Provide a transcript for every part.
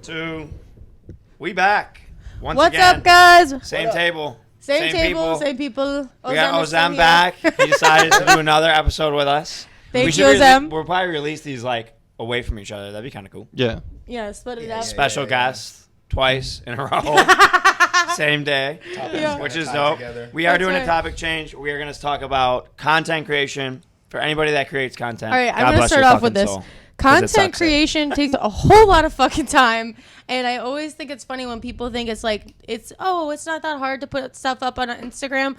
2. We back. Once What's again. up, guys? Same table. Same table, same people. We got Ozem is still Ozem here. back. He decided to do another episode with us. Thank we you, should Ozem. We'll probably release these like away from each other. That'd be kind of cool. Yeah. Yeah, split it up. Special guest twice in a row. Same day. Yeah. Which is dope. We are That's doing right. a topic change. We are going to talk about content creation for anybody that creates content. All right, God I'm going to bless start your off with fucking this. soul. 'Cause it Content sucks. creation takes a whole lot of fucking time. And I always think it's funny when people think it's like, it's not that hard to put stuff up on Instagram.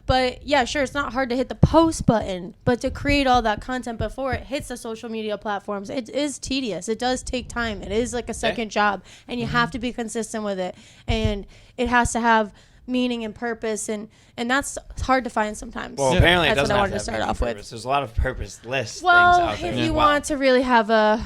But yeah, sure, it's not hard to hit the post button. But to create all that content before it hits the social media platforms, it is tedious. It does take time. It is like a second job. And you have to be consistent with it. And it has to have meaning and purpose. And that's hard to find sometimes. Well, apparently it That's doesn't what I have wanted to to start have off any with. purpose. There's a lot of purposeless Well, things out there. if as you well. want to really have a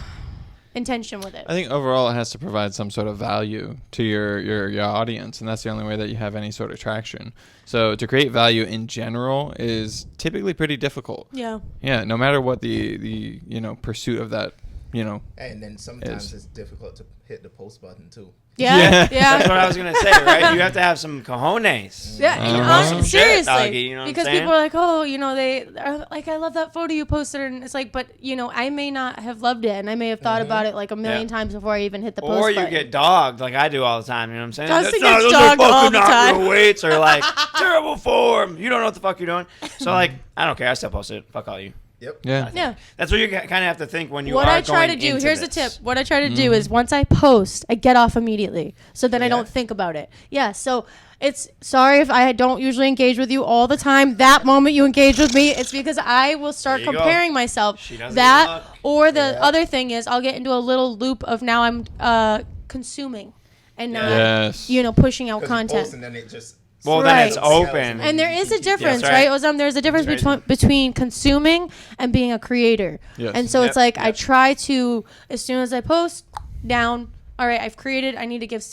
intention with it. I think overall it has to provide some sort of value to your audience, and that's the only way that you have any sort of traction. So to create value in general is typically pretty difficult. Yeah. Yeah, no matter what the pursuit of that, And then sometimes it's difficult to hit the post button too. Yeah. That's what I was gonna say, right? You have to have some cojones. Yeah, Some shit, seriously. doggy, you know what I'm because saying? people are like, oh, they are like, I love that photo you posted, and it's like, but I may not have loved it, and I may have thought about it like a million times before I even hit the post Or you button. get dogged like I do all the time. You know what I'm saying? Justin That's gets those are dogged all fucking the not time. real weights or like terrible form. You don't know what the fuck you're doing. So like, I don't care. I still post it. Fuck all you. Yep. yeah. Yeah. That's what you kind of have to think when you What are I try to going do, into here's the this. tip. What I try to do is once I post, I get off immediately. So then I Yeah. don't think about it. Yeah. So it's sorry if I don't usually engage with you all the time. That moment you engage with me, it's because I will start There you go. comparing myself. She doesn't That look. or the other thing is I'll get into a little loop of now I'm consuming and not Yes. pushing out 'Cause you content. post and then it just. Well, Right. then it's open. And there is a difference, right. right, Ozam? There's a difference That's right. between consuming and being a creator. Yes. And so Yep, it's like I yep. try to, as soon as I post, down. All right, I've created. I need to give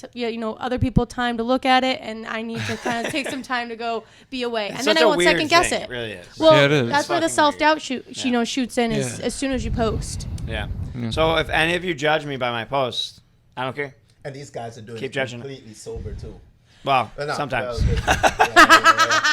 other people time to look at it, and I need to kind of take some time to go be away, and It's then such I a won't weird second guess thing. it. It really is. Well, Yeah, it is. that's where the It's self doubt fucking shoots in Yeah. as soon as you post. Yeah. So if any of you judge me by my posts, I don't care. And these guys are doing Keep it judging. completely sober too. Well, No, sometimes. well, yeah.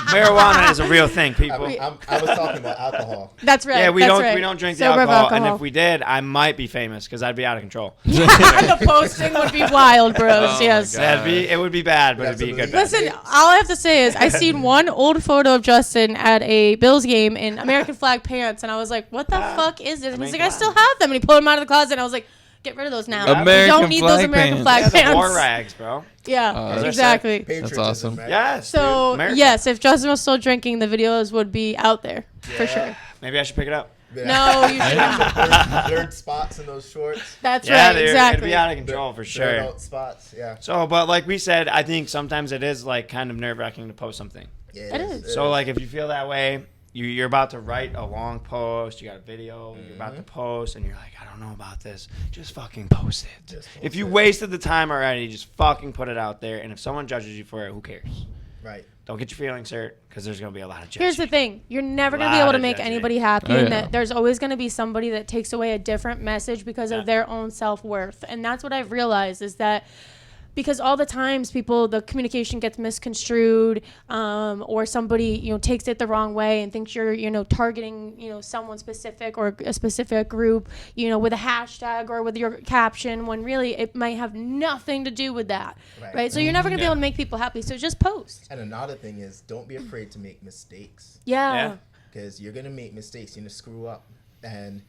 Marijuana is a real thing, people. I was talking about alcohol. That's right. Yeah, we that's don't right. we don't drink the Sober of alcohol, and if we did, I might be famous because I'd be out of control. the posting would be wild, bros. Oh yes. It would be bad, but it'd be a good. Absolutely. bad. Listen, all I have to say is I seen one old photo of Justin at a Bills game in American flag pants, and I was like, "What the fuck is this?" And he's mean, like, "I come still on. have them." And he pulled them out of the closet, and I was like, "Get rid of those now. American We don't need those flag American pants. flag Yeah, the pants." war rags, bro. Yeah, that's exactly. Patriotism, awesome. right? Yes. So dude, America. yes, if Justin was still drinking, the videos would be out there for sure. Maybe I should pick it up. Yeah. No, you shouldn't. Blurred spots in those shorts. That's Yeah, right, dude, exactly. it'd be out of control for Blurred sure. out spots. Yeah. So, but like we said, I think sometimes it is like kind of nerve wracking to post something. Yeah, It is. So like if you feel that way, you're about to write a long post, you got a video, you're about to post, and you're like, I don't know about this. Just fucking post it. Just post If you it. wasted the time already, just fucking put it out there. And if someone judges you for it, who cares? Right. Don't get your feelings hurt because there's gonna be a lot of judgment. Here's the thing. You're never going to be Lot able to of make judging. anybody happy. Oh, And yeah. that there's always going to be somebody that takes away a different message because of their own self-worth. And that's what I've realized is that because all the times the communication gets misconstrued or somebody, takes it the wrong way and thinks you're, targeting, someone specific or a specific group, with a hashtag or with your caption when really it might have nothing to do with that. Right. So you're never going to be able to make people happy. So just post. And another thing is, don't be afraid to make mistakes, Yeah. because you're gonna make mistakes. You're gonna screw up, and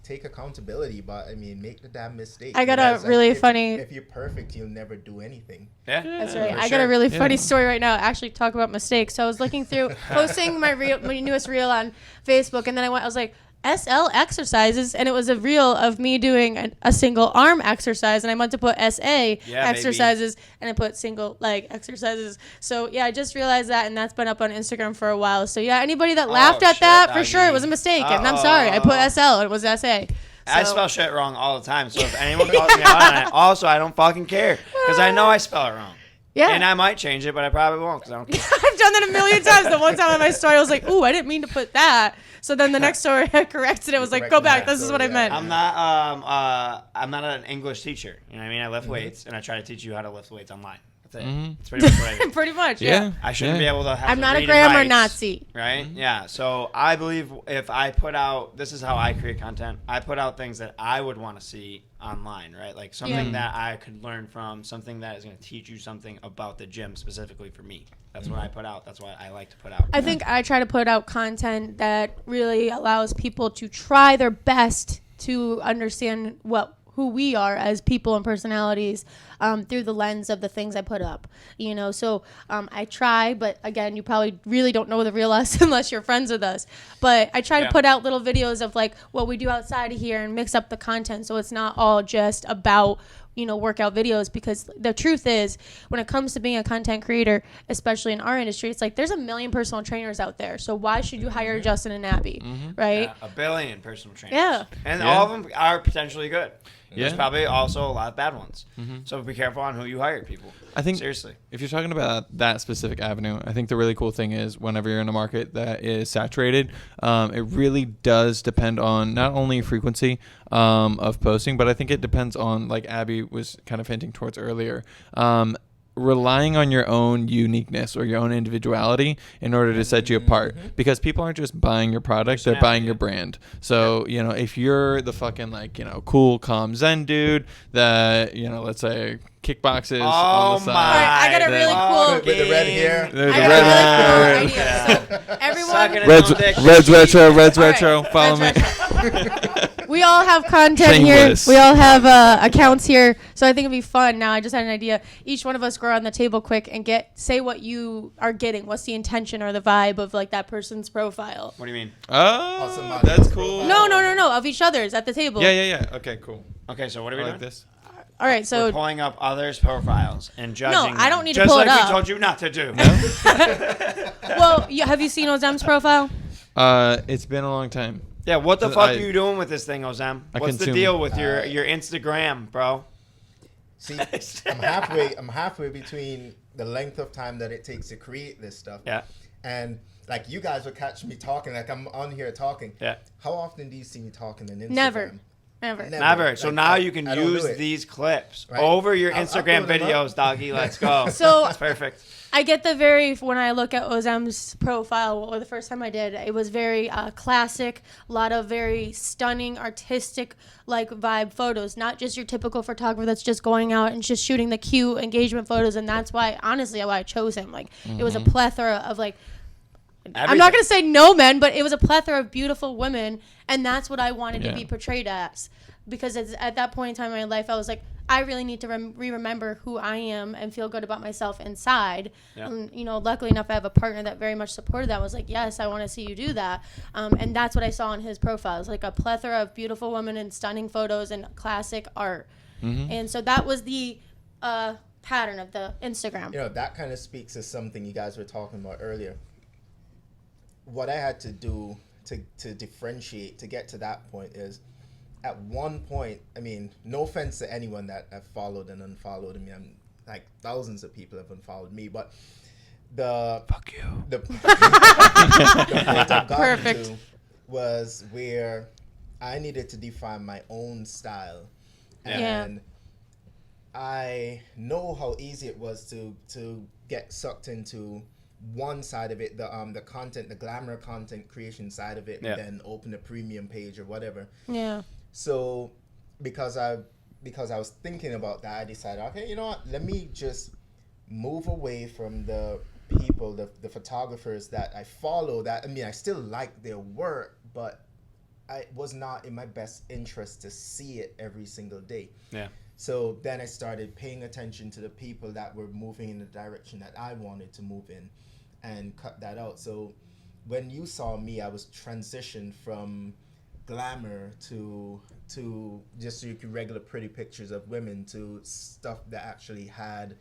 take accountability. But I mean, make the damn mistake. I got a Because, really if- funny- If you're perfect, you'll never do anything. Yeah, That's right. for I got a sure. really funny story right now. Actually, talk about mistakes. So I was looking through posting my newest reel on Facebook, and then I was like, SL exercises, and it was a reel of me doing a single arm exercise, and I meant to put SA exercises, and I put single leg exercises. So yeah, I just realized that, and that's been up on Instagram for a while. So yeah, anybody that laughed at shit, that, for doggy. sure, it was a mistake, and I'm sorry. I put SL, and it was SA. I So- spell shit wrong all the time. So if anyone calls me out on it, also I don't fucking care because I know I spell it wrong. Yeah. And I might change it, but I probably won't because I don't care. I've done that a million times. The one time on my story, I was like, ooh, I didn't mean to put that. So then the next story, I corrected it. I was like, go back. This is what I meant. I'm not an English teacher. You know what I mean? I lift weights, and I try to teach you how to lift weights online. That's it. That's pretty much what I do. Pretty much, Yeah. I shouldn't be able to have I'm to not a read and grammar write, Nazi. right? Yeah. So I believe if I put out, this is how I create content. I put out things that I would want to see online, right? Like something that I could learn from, something that is going to teach you something about the gym specifically for me. That's what I put out. That's what I like to put out. I think I try to put out content that really allows people to try their best to understand who we are as people and personalities through the lens of the things I put up, you know. So I try, but again, you probably really don't know the real us unless you're friends with us. But I try to put out little videos of like what we do outside of here and mix up the content so it's not all just about, you know, workout videos, because the truth is when it comes to being a content creator, especially in our industry, it's like there's a million personal trainers out there. So why should you hire Justin and Abby, right? A billion personal trainers. Yeah. And all of them are potentially good. There's Yeah. probably also a lot of bad ones. So be careful on who you hire, people. I think Seriously. if you're talking about that specific avenue, I think the really cool thing is whenever you're in a market that is saturated, it really does depend on not only frequency of posting, but I think it depends on, like Abby was kind of hinting towards earlier, relying on your own uniqueness or your own individuality in order to set you apart, because people aren't just buying your product, they're buying your brand. So, you know, if you're the fucking, like, you know, cool, calm Zen dude that, you know, let's say kickboxes on the side. my All right, I got a really cool. With the red hair. The I red got a hair. really cool idea. So everyone, Sucking it. Reds retro, right, follow me. Reds we all have content Shameless. here. We all have accounts here. So I think it'd be fun. Now I just had an idea. Each one of us go around the table quick and say what you are getting. What's the intention or the vibe of like that person's profile? What do you mean? Oh, that's cool. No. Of each other's at the table. Yeah. Okay, cool. Okay, so what are we I doing? like this. All right. We're So pulling up others' profiles and judging. I don't them, need to just pull it like up. we told you not to do. have you seen Ozem's profile? It's been a long time. Yeah, what the So fuck I- are you doing with this thing, Ozem? I What's the consume- deal with your Instagram, bro? See, I'm halfway between the length of time that it takes to create this stuff. Yeah. And like you guys will catch me talking, like I'm on here talking. Yeah. How often do you see me talking on Instagram? Never. Never. So Like, now you can I don't do use it. these clips Right. over your I'll Instagram put them up. videos, doggy. Let's go. So That's perfect. I get when I look at Ozem's profile, or the first time I did, it was very classic, a lot of very stunning, artistic, like vibe photos, not just your typical photographer that's just going out and just shooting the cute engagement photos. And that's why, honestly, why I chose him. Like, it was a plethora of like, I'm not going to say no men, but it was a plethora of beautiful women. And that's what I wanted to be portrayed as. Because at that point in time in my life, I was like, I really need to remember who I am and feel good about myself inside. Yeah. And, you know, luckily enough, I have a partner that very much supported that. I was like, yes, I want to see you do that. And that's what I saw on his profile. It was like a plethora of beautiful women and stunning photos and classic art. And so that was the pattern of the Instagram. You know, that kind of speaks to something you guys were talking about earlier. What I had to do to differentiate, to get to that point is, at one point, I mean, no offense to anyone that I've followed and unfollowed me. I'm like thousands of people have unfollowed me, but Fuck you. the point I've gotten Perfect. to was where I needed to define my own style, Yeah. and I know how easy it was to get sucked into one side of it, the content, the glamour content creation side of it, Yeah. and then open a premium page or whatever. Yeah. So because I was thinking about that, I decided, okay, you know what? Let me just move away from the people, the photographers that I follow. That, I mean, I still like their work, but it was not in my best interest to see it every single day. Yeah. So then I started paying attention to the people that were moving in the direction that I wanted to move in, and cut that out. So when you saw me, I was transitioned from glamour to just so you could regular pretty pictures of women to stuff that actually had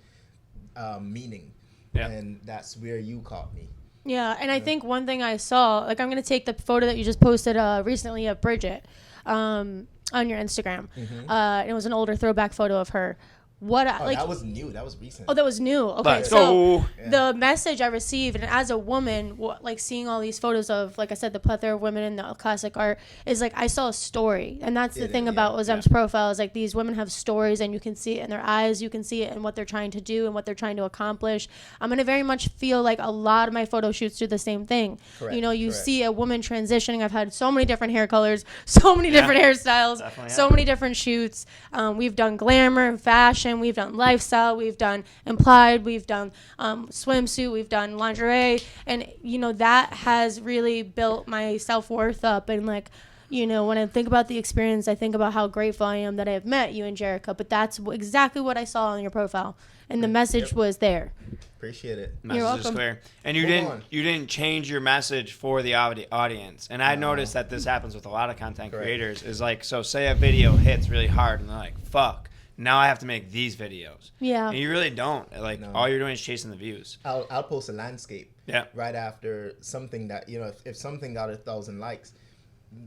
meaning. Yeah. And that's where you caught me. Yeah, and I think one thing I saw, like I'm going to take the photo that you just posted recently of Bridget on your Instagram. And it was an older throwback photo of her. what I, Oh, like. that was new. That was recent. Oh, that was new. Okay, Let's so go. the message I received, and as a woman, like seeing all these photos of, like I said, the plethora of women in the classic art, is like I saw a story, and that's the thing about Ozem's profile is like these women have stories, and you can see it in their eyes, you can see it in what they're trying to do and what they're trying to accomplish. I'm gonna very much feel like a lot of my photo shoots do the same thing. Correct, You know, you correct. see a woman transitioning. I've had so many different hair colors, so many different hairstyles, Definitely so have. many different shoots. We've done glamour, fashion, we've done lifestyle, we've done implied, we've done swimsuit, we've done lingerie, and you know that has really built my self-worth up. And like, you know, when I think about the experience, I think about how grateful I am that I have met you and Jerica. But that's exactly what I saw on your profile, and the message was there. Appreciate it. Message is welcome. clear. And you Move didn't on. you didn't change your message for the audience. And I noticed that this happens with a lot of content Correct. creators. Is like, so say a video hits really hard and they're like, fuck, now I have to make these videos. Yeah. And you really don't. Like, No. all you're doing is chasing the views. I'll post a landscape. Yeah. Right after something that, you know, if something got 1,000 likes,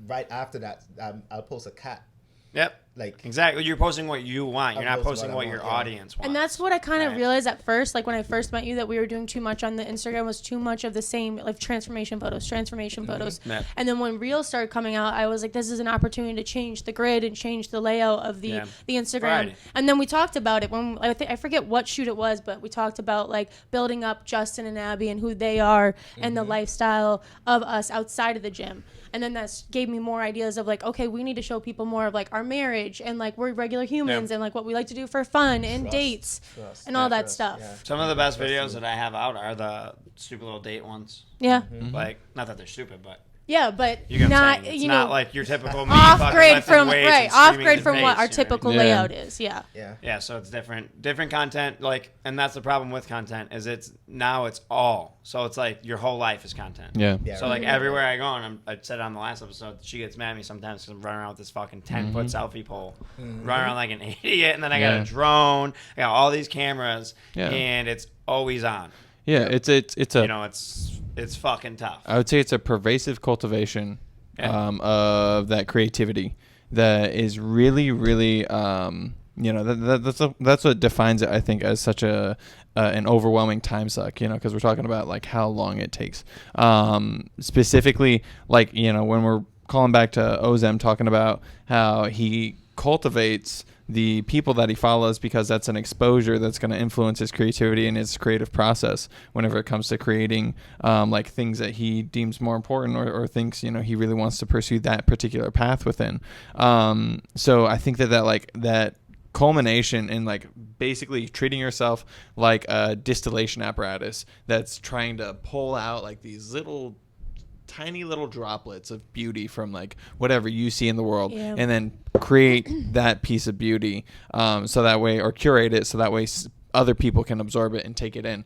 right after that, I'll post a cat. Yep. Like, Exactly. You're posting what you want. You're I'm not posting posting what what I your want, yeah. audience wants. And that's what I kind of Right. realized at first, like when I first met you, that we were doing too much on the Instagram, was too much of the same, like transformation photos. Yeah. And then when Reels started coming out, I was like, this is an opportunity to change the grid and change the layout of the Instagram. Variety. And then we talked about it when I forget what shoot it was, but we talked about like building up Justin and Abby and who they are and the lifestyle of us outside of the gym. And then that gave me more ideas of like, okay, we need to show people more of like our marriage and like we're regular humans and like what we like to do for fun and Trust, dates trust, and all that trust, stuff. yeah. Some of the best videos that I have out are the stupid little date ones. Yeah. Like, not that they're stupid, but Yeah, but you get what I'm not, saying. It's you not know, like your typical me off fucking grid lifting from, weights right, and off screaming grid in from the what face, our you know what I mean? typical Yeah. layout is. Yeah. Yeah. Yeah, so it's different content, like, and that's the problem with content is it's all. So it's like your whole life is content. Yeah. Yeah, So like right. everywhere I go, and I said it on the last episode, she gets mad at me sometimes because I'm running around with this fucking 10-foot selfie pole, running around like an idiot, and then I got Yeah. a drone, I got all these cameras, Yeah. and it's always on. Yeah, it's a You know, it's fucking tough. I would say it's a pervasive cultivation Yeah. of that creativity that is really, really, you know, that's what defines it, I think, as such an overwhelming time suck, you know, because we're talking about like how long it takes. Specifically, like, you know, when we're calling back to Ozem talking about how he cultivates the people that he follows because that's an exposure that's going to influence his creativity and his creative process whenever it comes to creating like things that he deems more important or thinks, you know, he really wants to pursue that particular path within. So I think that culmination in like basically treating yourself like a distillation apparatus that's trying to pull out like these tiny little droplets of beauty from like whatever you see in the world, Yeah. and then create that piece of beauty so that way, or curate it so that way other people can absorb it and take it in,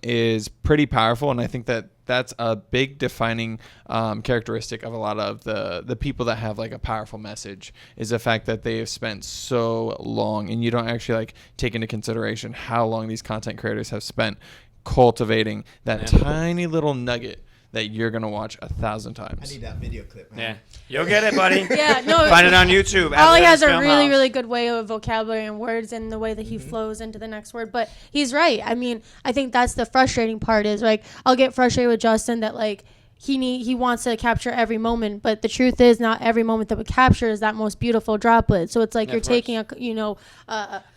is pretty powerful. And I think that that's a big defining characteristic of a lot of the people that have like a powerful message, is the fact that they have spent so long, and you don't actually like take into consideration how long these content creators have spent cultivating that tiny little nugget that you're going to watch 1,000 I times. need that video clip, man. Yeah, you'll get it, buddy. Yeah, no. Find it on YouTube. Ollie has a Film really, House. really good way of vocabulary and words and the way that he flows into the next word. But he's right. I mean, I think that's the frustrating part is like I'll get frustrated with Justin that like he wants to capture every moment, but the truth is not every moment that we capture is that most beautiful droplet. So it's like Yeah, you're of course. taking a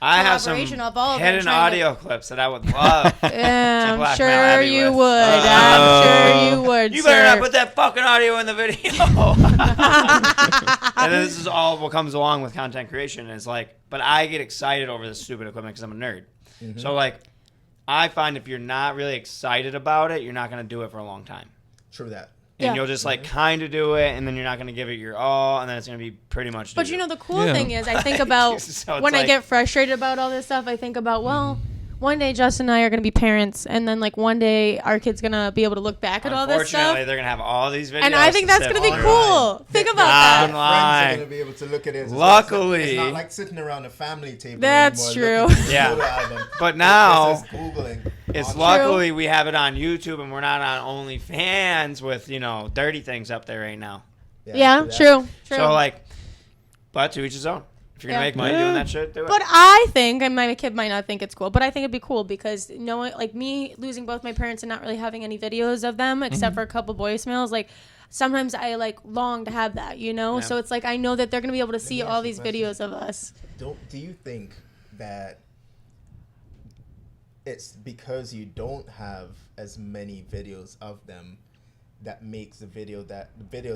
I have some collaboration of all of it. hidden trying to- audio clips that I would love. Yeah, I'm blackmail sure Abby you with. would. I'm sure you would. You better sir. not put that fucking audio in the video. And then this is all what comes along with content creation. Is like, but I get excited over this stupid equipment because I'm a nerd. So like, I find if you're not really excited about it, you're not gonna do it for a long time. True that. And Yeah. you'll just like kind of do it, and then you're not gonna give it your all, and then it's gonna be pretty much. But doo-doo. you know, the cool Yeah. thing is, I think about So it's when I like- get frustrated about all this stuff, I think about, well, one day Justin and I are going to be parents, and then like one day our kid's going to be able to look back at all this stuff. Unfortunately, they're gonna have all these videos. And I think that's going to be sit cool. through. Think about Nah, that. I'm Friends lying. are gonna be able to look at it. Luckily- it's not like sitting around a family table. That's anymore, true. looking at the Yeah. photo album. But now- It's just Googling. It's on- luckily we have it on YouTube, and we're not on OnlyFans with dirty things up there right now. Yeah, that. true. So like, but to each his own. If you're gonna make money doing that shit, do it. But I think, and my kid might not think it's cool, but I think it'd be cool because knowing, like me losing both my parents and not really having any videos of them except for a couple voicemails, like sometimes I like long to have that, you know? Yeah. So it's like I know that they're gonna be able to see me ask all you a these question. videos of us. Do you think that it's because you don't have as many videos of them that makes the videos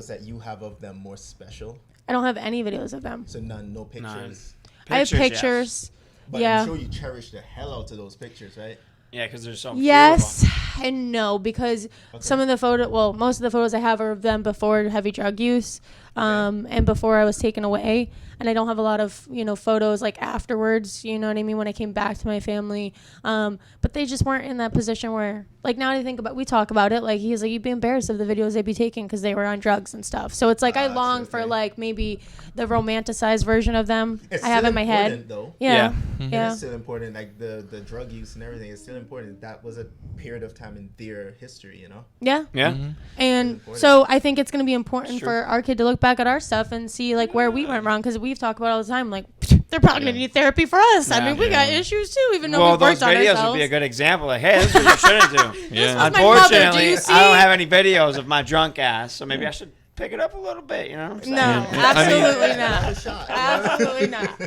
that you have of them more special? I don't have any videos of them. So no pictures. I have yes. pictures. But Yeah. I'm sure you cherish the hell out of those pictures, right? Yeah, because there's so few Yes of and no, because some of the most of the photos I have are of them before heavy drug use, and before I was taken away. And I don't have a lot of, photos like afterwards, you know what I mean, when I came back to my family. But they just weren't in that position where, like, now I think about, we talk about it, like, he's like, you'd be embarrassed of the videos they'd be taking because they were on drugs and stuff. So it's like, I long for, like, maybe the romanticized version of them It's I have still in my head. important, though. Yeah. And Yeah. it's still important, like the drug use and everything is still important. That was a period of time in their history, you know? Yeah. Yeah. And important. so I think it's going to be important It's true. for our kid to look back at our stuff and see like where we went wrong, because we've talked about it all the time. Like, they're probably going to need therapy for us. I Yeah. mean, we got issues too, even though Well, we've those worked on videos ourselves. would be a good example. Like, hey, this is what you shouldn't do. Yeah. was my mother. Do Unfortunately, you see? I don't have any videos of my drunk ass, so maybe I should pick it up a little bit. You know what I'm saying? No, Yeah. absolutely Another not. shot. Absolutely not.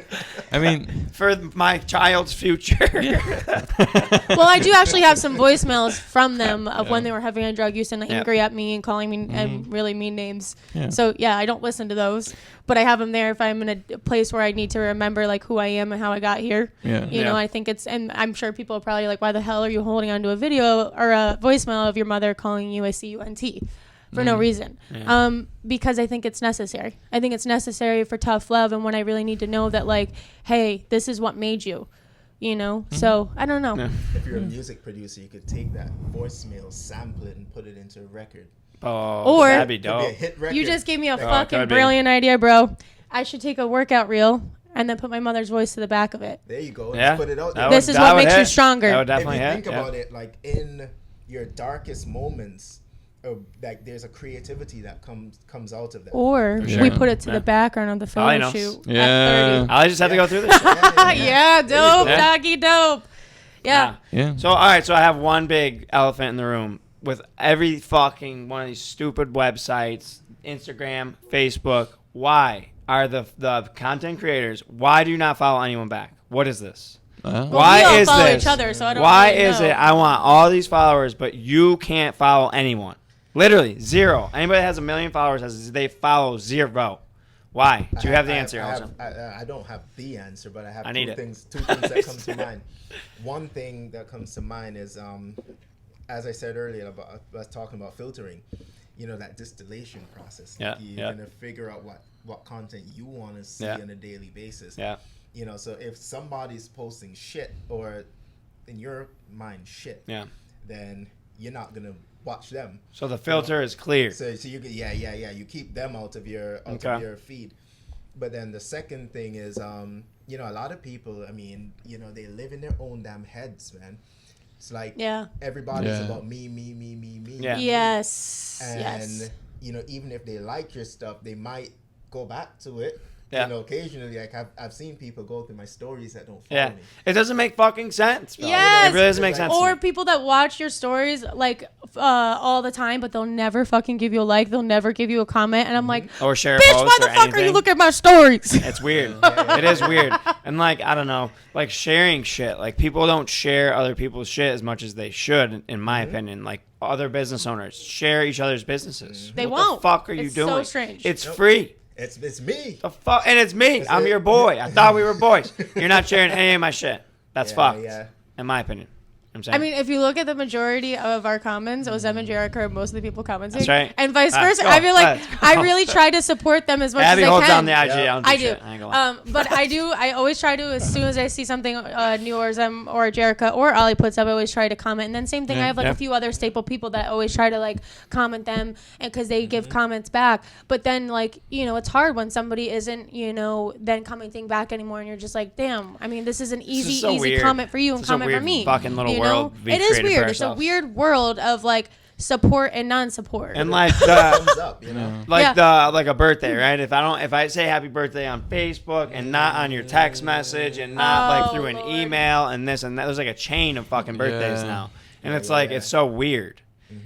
I mean, For my child's future. Well, I do actually have some voicemails from them of when they were having a drug use and angry at me and calling me and really mean names. Yeah. So yeah, I don't listen to those, but I have them there if I'm in a place where I need to remember like who I am and how I got here. yeah. You know, I think it's, and I'm sure people are probably like, why the hell are you holding onto a video or a voicemail of your mother calling you a CUNT for no reason? Because I think it's necessary. I think it's necessary for tough love, and when I really need to know that, like, hey, this is what made you, you know? So I don't know. Yeah. If you're a music producer, you could take that voicemail, sample it, and put it into a record. Oh, Or- that'd be Could be a dope. hit record. You just gave me a could fucking be. brilliant idea, bro. I should take a workout reel and then put my mother's voice to the back of it. There you go. Yeah. Just put it out That there. This is that what would makes you hit. stronger. That would If definitely you hit. think yeah. about it, like in your darkest moments, like there's a creativity that comes out of that. Or For we sure. put it to Yeah. the background of the photo I know. shoot Yeah. at 30. I just have to go through this shit. Yeah, dope, Yeah. doggy, dope. Yeah. Yeah. So, all right. So I have one big elephant in the room with every fucking one of these stupid websites, Instagram, Facebook. Why are the content creators? Why do you not follow anyone back? What is this? Well, Why we all is follow this? each other, so I don't Why really is know. it? I want all these followers, but you can't follow anyone. Literally zero. Anybody that has 1 million followers they follow zero. Why? Do you have the answer? Also? I don't have the answer, but I have I need two it. things that come to mind. One thing that comes to mind is, as I said earlier, about us talking about filtering, you know, that distillation process. Yeah, Like you're going to figure out what content you want to see Yeah. on a daily basis. Yeah. You know, so if somebody's posting shit, or in your mind shit, Yeah. then you're not going to watch them. So the filter is clear. So you get you keep them out of your feed. But then the second thing is you know, a lot of people, I mean, you know, they live in their own damn heads, man. It's like everybody's Yeah. about me. Yeah. Yes. And Yes. you know, even if they like your stuff, they might go back to it. Yeah. You know, occasionally, like I've seen people go through my stories that don't follow Yeah. me. It doesn't make fucking sense. Bro. Yes. It really doesn't make sense. to Or me. people that watch your stories like all the time, but they'll never fucking give you a like. They'll never give you a comment, and I'm like, Or share a bitch, post why the or fuck are you anything. looking at my stories? It's weird. It is weird. And like, I don't know, like sharing shit. Like people don't share other people's shit as much as they should, in my opinion. Like other business owners share each other's businesses. They what won't. the fuck are you It's doing? so strange. It's free. It's me. The fuck, and it's me. That's I'm it. your boy. I thought we were boys. You're not sharing any of my shit. That's Yeah, fucked. yeah. In my opinion. I'm saying. I mean, if you look at the majority of our comments, it was Em and Jericho are most of the people commenting. That's right. And vice Let's versa. go. I feel like Let's go. I really try to support them as much Abby as I holds can. down the IG. Yeah. I don't do I do. shit. I ain't gonna lie. But I do. I always try to, as soon as I see something new, or Em or Jerica or Ollie puts up, I always try to comment. And then same thing, I have like a few other staple people that always try to like comment them, and because they give comments back. But then like, you know, it's hard when somebody isn't, you know, then commenting back anymore, and you're just like, damn. I mean, this is an easy so weird. comment for you and It's a comment for weird me. fucking little you world know? we It is created for weird. It's a ourselves. weird world of like support and non-support. And like Thumbs up, you know. like a birthday, right? If I say happy birthday on Facebook and not on your text message and not like through an Lord. email and this and that, there's like a chain of fucking birthdays Yeah. now, and it's like it's so weird.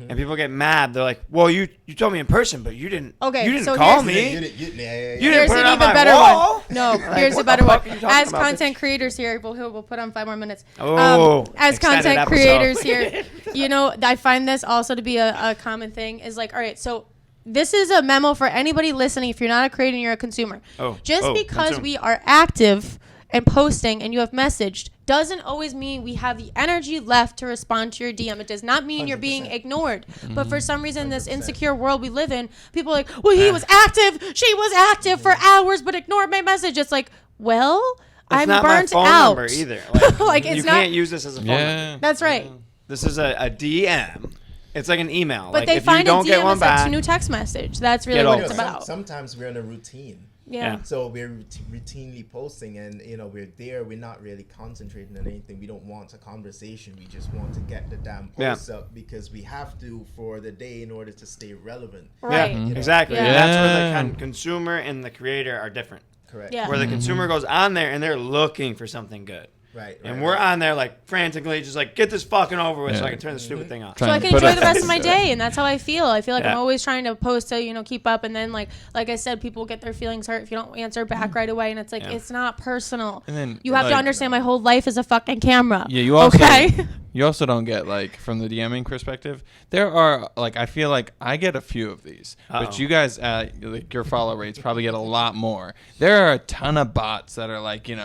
And people get mad. They're like, "Well, you told me in person, but you didn't. Okay, you didn't so call here's- me. You You didn't Here's put it an on even my better wall." one. No, Like, here's what a better the one. fuck are you talking As about, content creators here, we'll put on 5 more minutes. Oh, as extended content episode. creators here, you know, I find this also to be a common thing. Is like, all right, so this is a memo for anybody listening. If you're not a creator and you're a consumer, just because consume. we are active and posting and you have messaged doesn't always mean we have the energy left to respond to your DM. It does not mean you're being 100%. ignored. But for some reason, this 100%. insecure world we live in, people are like, well, he was active, she was active for hours, but ignored my message. It's like, well, It's I'm not burnt my phone out. number either. Like, Like, it's you not- can't use this as a phone number. Yeah. That's right. This is a DM. It's like an email. But like, they if find you don't a get DM one as back, a new text message. That's really Get what over it's it. about. Sometimes we're in a routine. Yeah. So we're routinely posting, and you know we're there. We're not really concentrating on anything. We don't want a conversation. We just want to get the damn post up because we have to for the day in order to stay relevant. Right. Yeah, exactly. Yeah. And that's where Yeah. the consumer and the creator are different. Correct. Yeah. Where the consumer goes on there and they're looking for something good. Right. And we're on there like frantically just like get this fucking over with so Yeah. I can turn the stupid thing off. So I Trying can to put enjoy a- the rest of my day, and that's how I feel. I feel like I'm Yeah. always trying to post to, you know, keep up, and then like I said, people get their feelings hurt if you don't answer back right away, and it's like Yeah. it's not personal. And then, You have to like- understand my whole life is a fucking camera. Yeah, you also okay. you also don't get like from the DMing perspective. There are like I feel like I get a few of these, Uh-oh. but you guys like your follow rates probably get a lot more. There are a ton of bots that are like You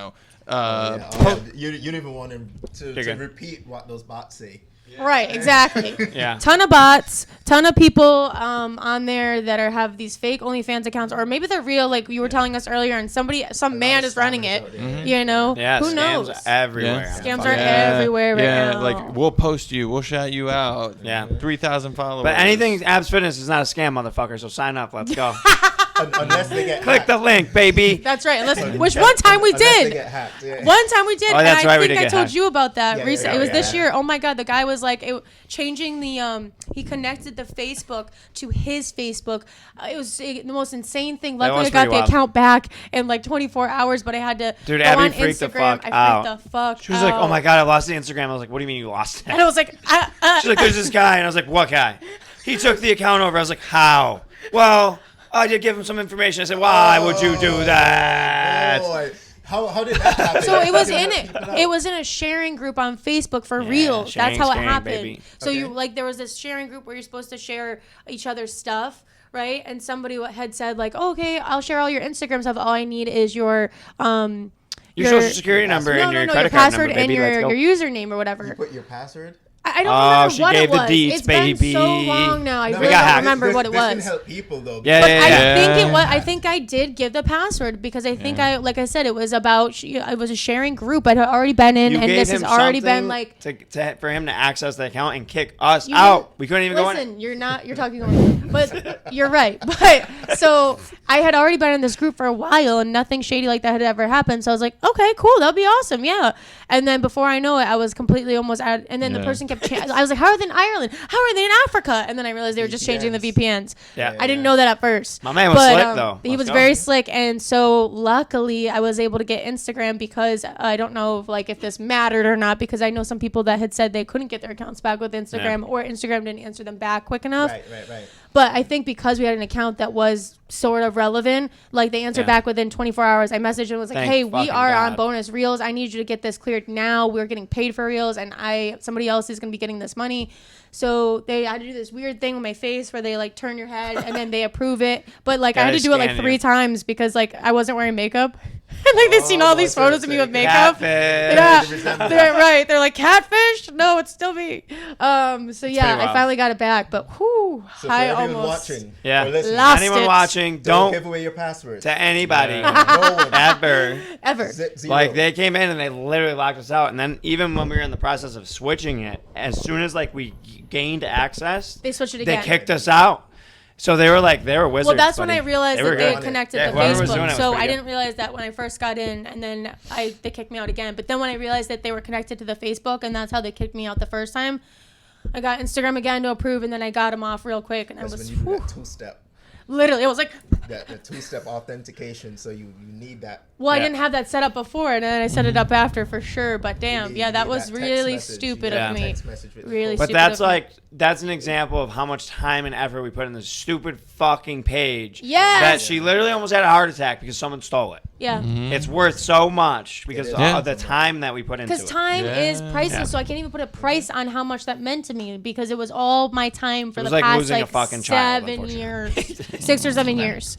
don't even want to good. repeat what those bots say. Right, exactly. Yeah. Ton of bots, ton of people on there that have these fake OnlyFans accounts, or maybe they're real, like you were telling us earlier, and some man is running it. You know, Yeah, who scams knows? are everywhere. Yeah. on Scams fucking- are everywhere right yeah, now. like we'll post you, we'll shout you out. Yeah. 3,000 followers. But anything Abs Fitness is not a scam, motherfucker. So sign up. Let's go. Unless they get Click the link, baby. That's right. Which one time we Unless they did. get hacked. Yeah. One time we did, Oh, and that's I right, we think did I get told hacked. you about that Yeah, recently. yeah, It was yeah. this year. Oh my god, the guy was like changing the he connected the Facebook to his Facebook. It was the most insane thing. That Luckily, was I got pretty the wild. account back in like 24 hours, but I had to Dude, go Abby on freaked the Instagram. fuck I out. freaked the fuck She was like, out. "Oh my god, I lost the Instagram." I was like, "What do you mean you lost And it?" I was like, She's like, "There's this guy," and I was like, "What guy?" He took the account over. I was like, "How?" Well, I did give him some information. I said, "Why would you do that?" Boy, how did that happen? So it was in it. It was in a sharing group on Facebook for real. sharing, That's how it sharing, happened. baby. So you Okay. like there was this sharing group where you're supposed to share each other's stuff, right? And somebody had said like, oh, "Okay, I'll share all your Instagram stuff. All I need is your Your social security number no, and your your credit card password number, and baby. Let's go. your username or whatever." You put your password? I don't Oh, remember she what gave it the was. deets, It's been baby. so long now. I No, really got don't hacked. remember what it This was. can help people though. Yeah, But yeah, I yeah. think it was. I think I did give the password because I think like I said, it was about. It was a sharing group I'd already been in, You and gave this him has already been something like. for him to access the account and kick us You out. didn't- We couldn't even go in. Listen, you're not. You're talking over me. But you're right. But so I had already been in this group for a while, and nothing shady like that had ever happened. So I was like, okay, cool, that'd be awesome, yeah. And then before I know it, I was completely almost out. And then the Yeah. person kept. I was like, how are they in Ireland? How are they in Africa? And then I realized they were just changing the VPNs. Yeah. I didn't know that at first. My man was But, slick, though. He Let's was go. very slick, and so luckily I was able to get Instagram because I don't know if this mattered or not, because I know some people that had said they couldn't get their accounts back with Instagram, or Instagram didn't answer them back quick enough. Right. But I think because we had an account that was sort of relevant, like they answered Yeah. back within 24 hours. I messaged and was like, Thank "Hey, we fucking are on God. bonus reels. I need you to get this cleared now. We're getting paid for reels, and somebody else is going to be getting this money." So I had to do this weird thing with my face where they like turn your head and then they approve it. But like I had Gotta to do it like scan 3 you. times because like I wasn't wearing makeup. And like they've seen all these so photos of me with it's makeup. Catfish. Yeah, they're right. They're like, catfish? No, it's still me. So yeah, pretty I wild. finally got it back, but whew, So for I everyone almost. watching Yeah. or listening, Lost Anyone it. watching, don't give don't away your password. to anybody No one. ever. Ever. Zero. Like they came in and they literally locked us out, and then even when we were in the process of switching it, as soon as like we gained access, They switched it they again. kicked us out. So they were wizards. Well, that's when buddy. I realized They that were they good. connected Yeah, to whoever was doing it Facebook. was So pretty I good. didn't realize that when I first got in, and then they kicked me out again. But then when I realized that they were connected to the Facebook, and that's how they kicked me out the first time, I got Instagram again to approve, and then I got them off real quick, and I That's was when you do whew, that two-step. literally, it was like, The two-step authentication. So you need that. well, I Yeah. didn't have that set up before, and then I set it up after for sure. But damn, You yeah, need that was text really message. You stupid need Yeah. of that me. text message with the Really code. But stupid that's of me. like that's an example of how much time and effort we put in this stupid fucking page. Yes. That she literally almost had a heart attack because someone stole it. Yeah. It's worth so much because It of is. Yeah. the time that we put into Because it. time is Yeah. priceless, Yeah. so I can't even put a price on how much that meant to me because it was all my time for It was the like past losing a like fucking child, 7 unfortunately. years, 6 or 7 years.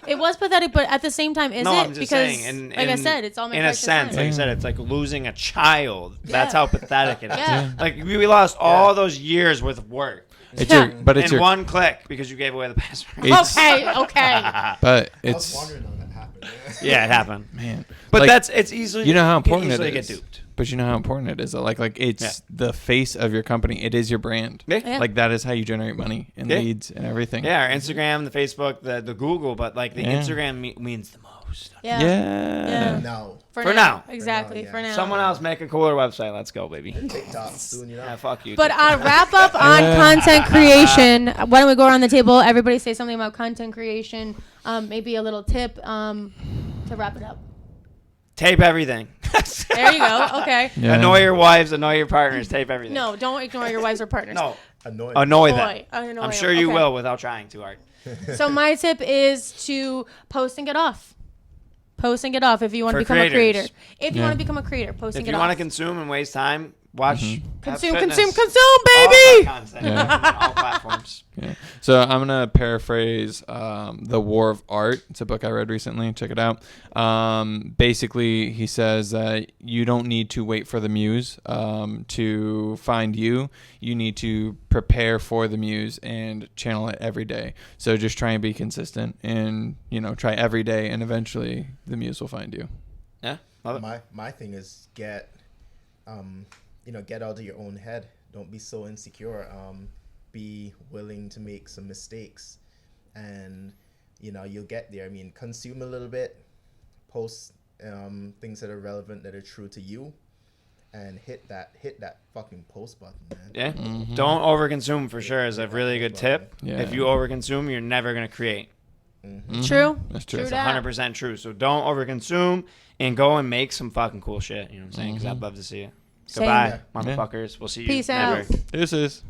It was pathetic, but at the same time, is No, it? I'm just Because, saying. like I said, it's all my in a precious sense, time. like you said, it's like losing a child. That's Yeah. how pathetic it is. Yeah. Like we lost all those years worth of work It's your, but it's in your, one click because you gave away the password. It's- Okay. but I was it's, wondering how that happened. Yeah, it happened. man. But Like, it's easily you know how you can important it easily is. get duped. But you know how important it is. Like it's Yeah. the face of your company. It is your brand. Yeah. Yeah. Like that is how you generate money and Yeah. leads and everything. Yeah, our Instagram, the Facebook, the Google, but like the Yeah. Instagram means the most. Yeah. Yeah. No. For now. Exactly. For now, For yeah. now. Someone else make a cooler website. Let's go, baby. TikTok soon, you know. Yeah, fuck you. But wrap up on content creation. Why don't we go around the table? Everybody say something about content creation. Maybe a little tip to wrap it up. tape everything. There you go. Okay. Yeah. Annoy your wives, annoy your partners, tape everything. No, don't ignore your wives or partners. No. Annoying. Annoy Boy, them. annoy I'm them. sure you Okay. will without trying too hard. So my tip is to post and get off. Post and get off if you want to For become a creator. creators. If you Yeah. want to become a creator, post If and you get want to off. consume and waste time, watch. Consume, Have consume, Fitness. consume, All of baby. our content. Yeah. All platforms. Yeah. So I'm gonna paraphrase "The War of Art." It's a book I read recently. Check it out. Basically, he says that you don't need to wait for the muse to find you. You need to prepare for the muse and channel it every day. So just try and be consistent, and try every day, and eventually the muse will find you. Yeah. Love it. My thing is get out of your own head. Don't be so insecure. Be willing to make some mistakes, and you'll get there. I mean, consume a little bit, post things that are relevant, that are true to you, and hit that fucking post button, man. Yeah. Mm-hmm. Don't overconsume for sure is a really good tip. Yeah. If you overconsume, you're never going to create. True. That's true. It's that. 100% true. So don't overconsume and go and make some fucking cool shit. You know what I'm saying? Because I'd love to see it. Same. Goodbye, Yeah. motherfuckers. We'll see you Peace never. out. This is.